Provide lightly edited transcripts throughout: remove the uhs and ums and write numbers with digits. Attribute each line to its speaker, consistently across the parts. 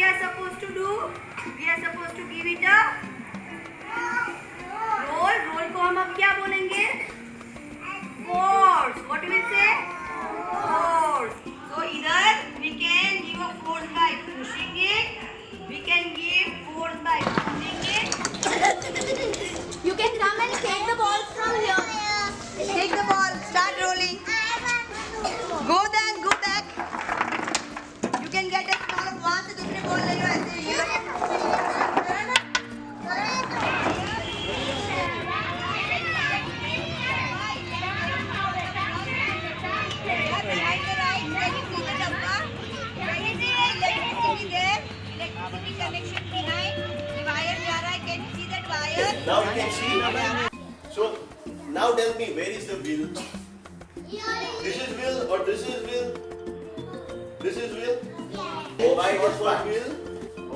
Speaker 1: are supposed to do? We are supposed to give it a roll. Roll को हम अब क्या बोलेंगे? Force. What do we say? Force. So either we can give a force by pushing it. We can give force by pulling it.
Speaker 2: You can come and take the ball from here.
Speaker 1: Take the ball. Start rolling. Go back. Go back. You can get a small of वहाँ से दूसरी ball ले लो ऐसे ये.
Speaker 3: Now you can see. So now tell me, where is the wheel? This is wheel or this is wheel? This is wheel. Why this one wheel?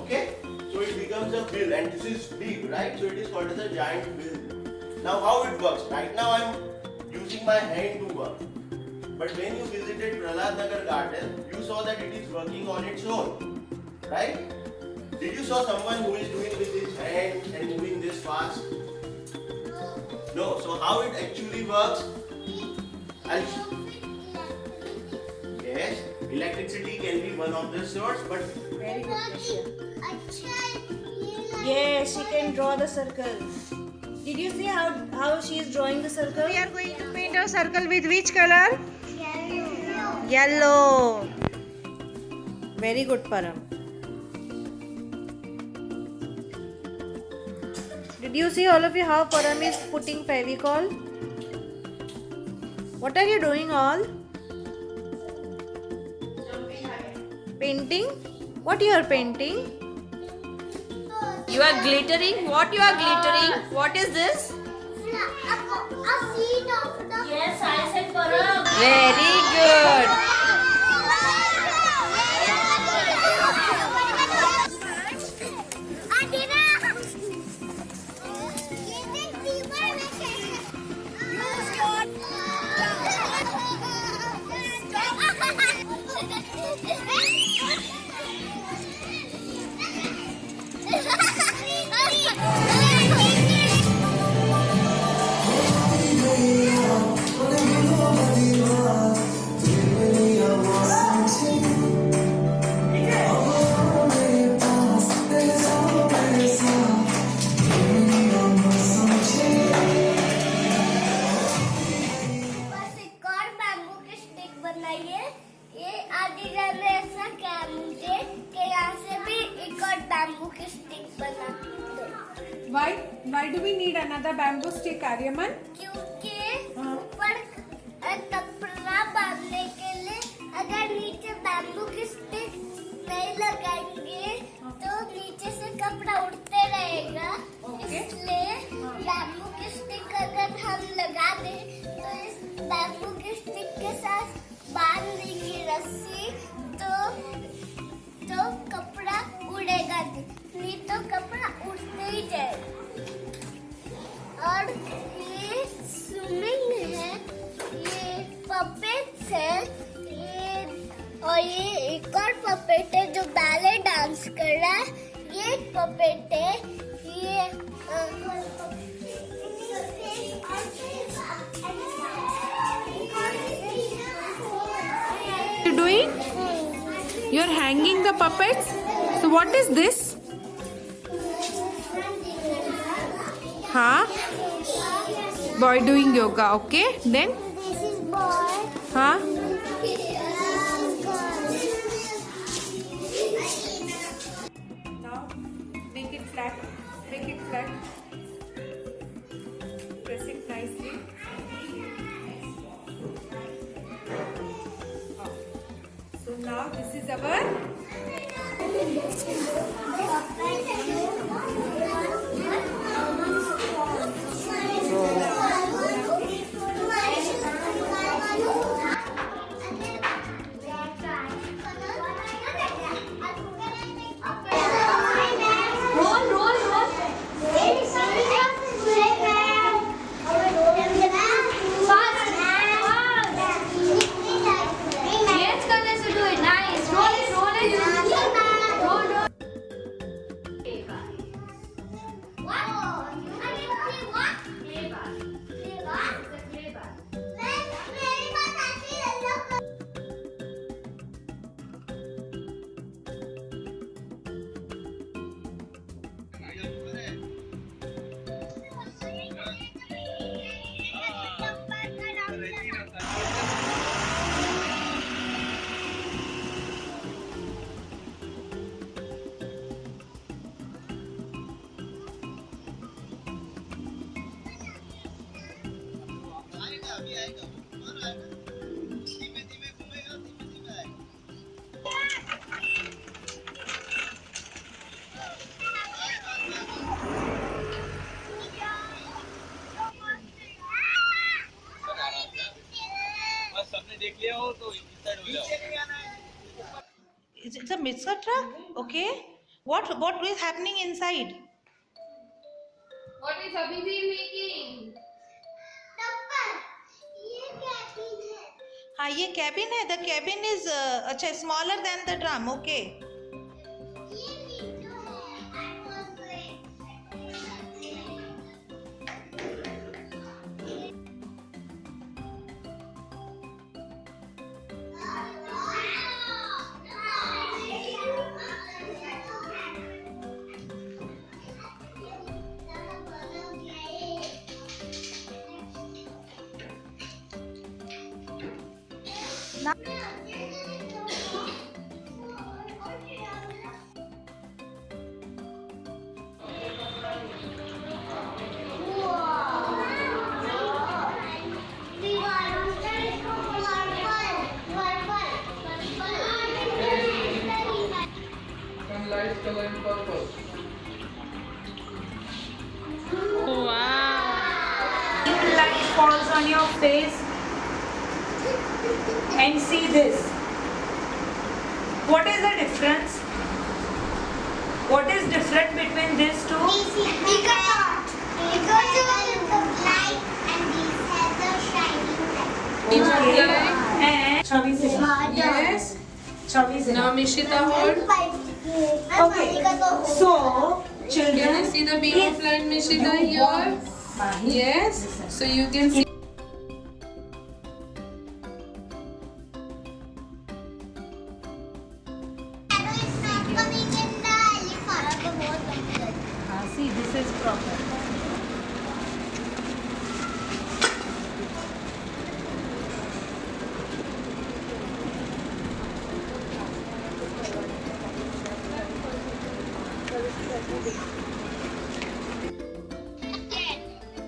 Speaker 3: Okay. So it becomes a wheel, and this is big, right? So it is called as a giant wheel. Now how it works? Right now I am using my hand to work. But when you visited Prahlad Nagar Garden, you saw that it is working on its own, right? Did you saw someone who is doing with his hand and moving this fast? No. So how it actually works? Yes, electricity can be one of the source, but
Speaker 2: Very good question.
Speaker 4: Yes, she can draw the circle. Did you see how she is drawing the circle?
Speaker 1: We are going to paint a circle with which color? Yellow.
Speaker 4: Very good, Param. Did you see all of you how Param is putting Fevicol? What are you doing all? Painting? What you are painting? You are glittering? What you are glittering? What is this?
Speaker 2: Yes, I said Param.
Speaker 4: Very good.
Speaker 5: Why do we need another bamboo stick, Aryaman?
Speaker 6: क्योंकि ऊपर कपड़ा बांधने के लिए अगर नीचे bamboo की stick नहीं लगाएंगे तो नीचे से कपड़ा उड़ते रहेगा. इसलिए बैम्बू की स्टिक अगर हम लगा दें तो इस बैम्बू की स्टिक के साथ बांध देंगे रस्सी तो कपड़ा उड़ेगा नहीं तो कपड़ा उड़ते ही जाएगा. और ये स्विमिंग है, ये पपेट्स है, और ये एक और पपेट है जो बैले डांस कर रहा है. ये एक पपेट है, ये
Speaker 5: You doing? You are hanging the puppets. So what is this? Huh? Boy doing yoga. Okay. Then?
Speaker 6: this is boy.
Speaker 5: Huh? Now make it flat. Make it flat. Press it nicely. So now this is our
Speaker 4: It's a mixer truck. Okay. What is happening inside?
Speaker 5: What is Habibi making?
Speaker 6: टप्पर ये cabin है
Speaker 4: हाँ ये cabin है. The cabin is अच्छा smaller than the drum. Okay.
Speaker 6: ये window है atmosphere
Speaker 5: One light color in purple.
Speaker 4: Light falls on your face and see this. What is the difference? What is different between these two? And
Speaker 5: Yes.
Speaker 4: Chavis.
Speaker 5: Now Mishita hold.
Speaker 4: Okay. So
Speaker 5: Can you
Speaker 4: children,
Speaker 5: see the beam of light, Mishita, here? Yes. So you can see.
Speaker 4: see this is proper.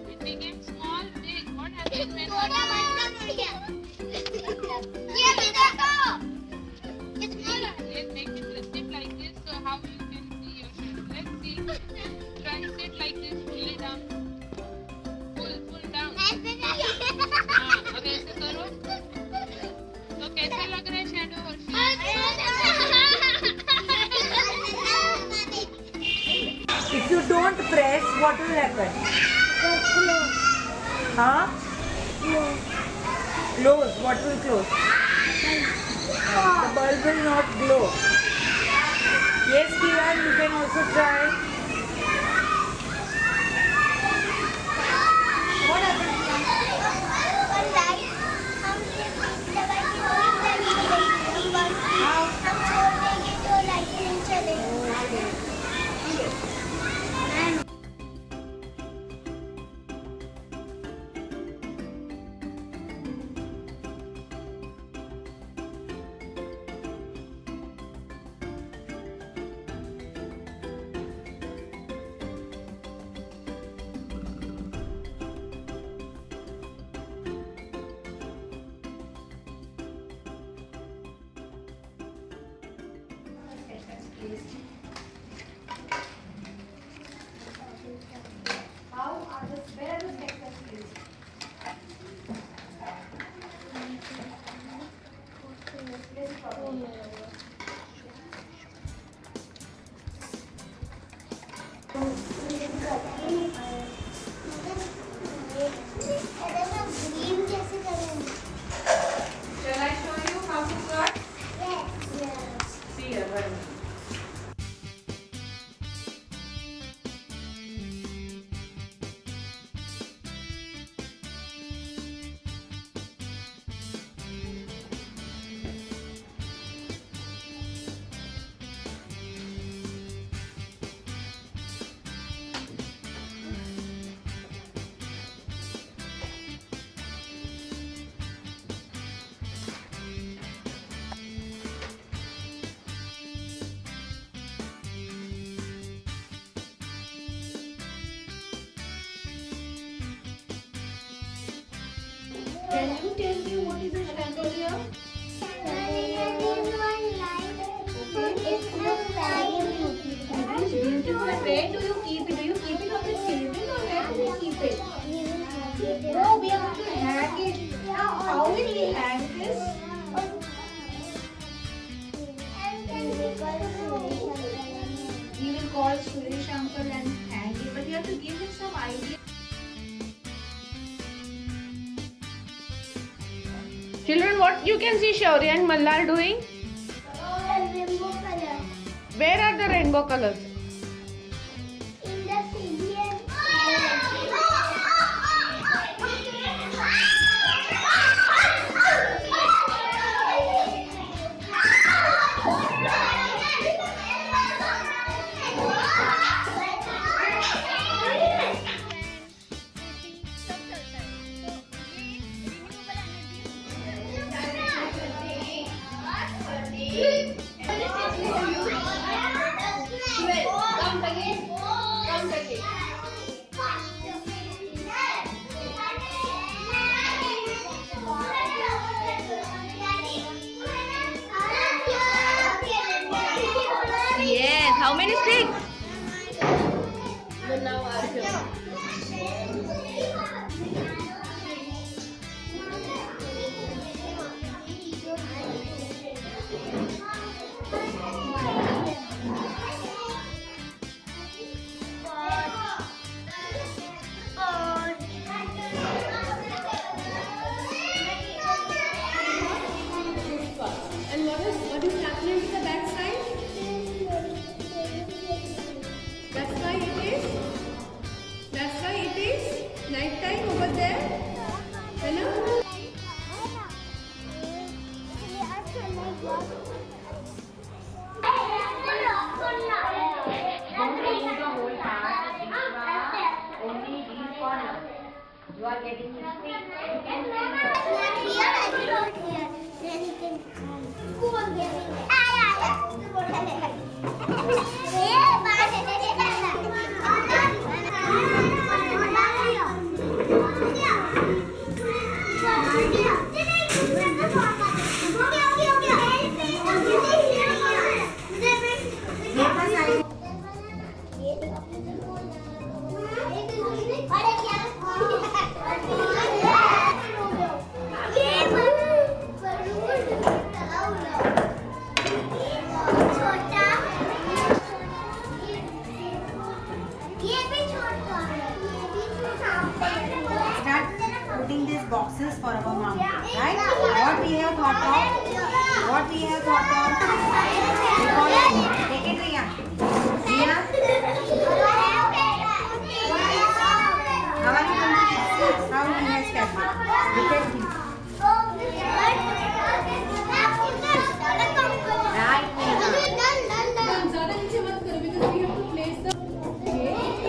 Speaker 2: It became small, big. What happens when let's make it sit like this so how you can see your shadow. Let's see. Try to sit like this, pull it down. Pull down. हाँ, अब ऐसे करो. तो कैसे लग रहा है shadow Harshit?
Speaker 4: If you don't press, what will happen? Huh? Close. What will close? The bulb will not glow. Yes, Kiran, you can also try. What happened? Shall I show you how to cut?
Speaker 6: Yes.
Speaker 4: See here. Can you tell me what is the chandelier? It is beautiful. And where do you keep it? Do you keep it on the table or where do you keep it? Oh, we have to hang it. Now, how will we hang this? We will call Suresh uncle and hang it, but you have to give him some idea.
Speaker 5: Children, what you can see Shaurya and Mallar doing? Where are the rainbow colors?
Speaker 4: Yes, how many sticks? And what is happening to the back side? That's why it is night time over there. Hello?
Speaker 1: You are getting
Speaker 7: putting these boxes for our mom, right? What we have thought of? Take it, Riya. Riya? How are you going to fix this? How he has kept it? Look at him.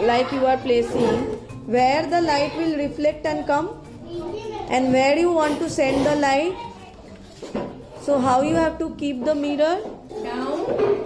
Speaker 4: Like you are placing where the light will reflect and come, and where you want to send the light. So how you have to keep the mirror?
Speaker 5: Down.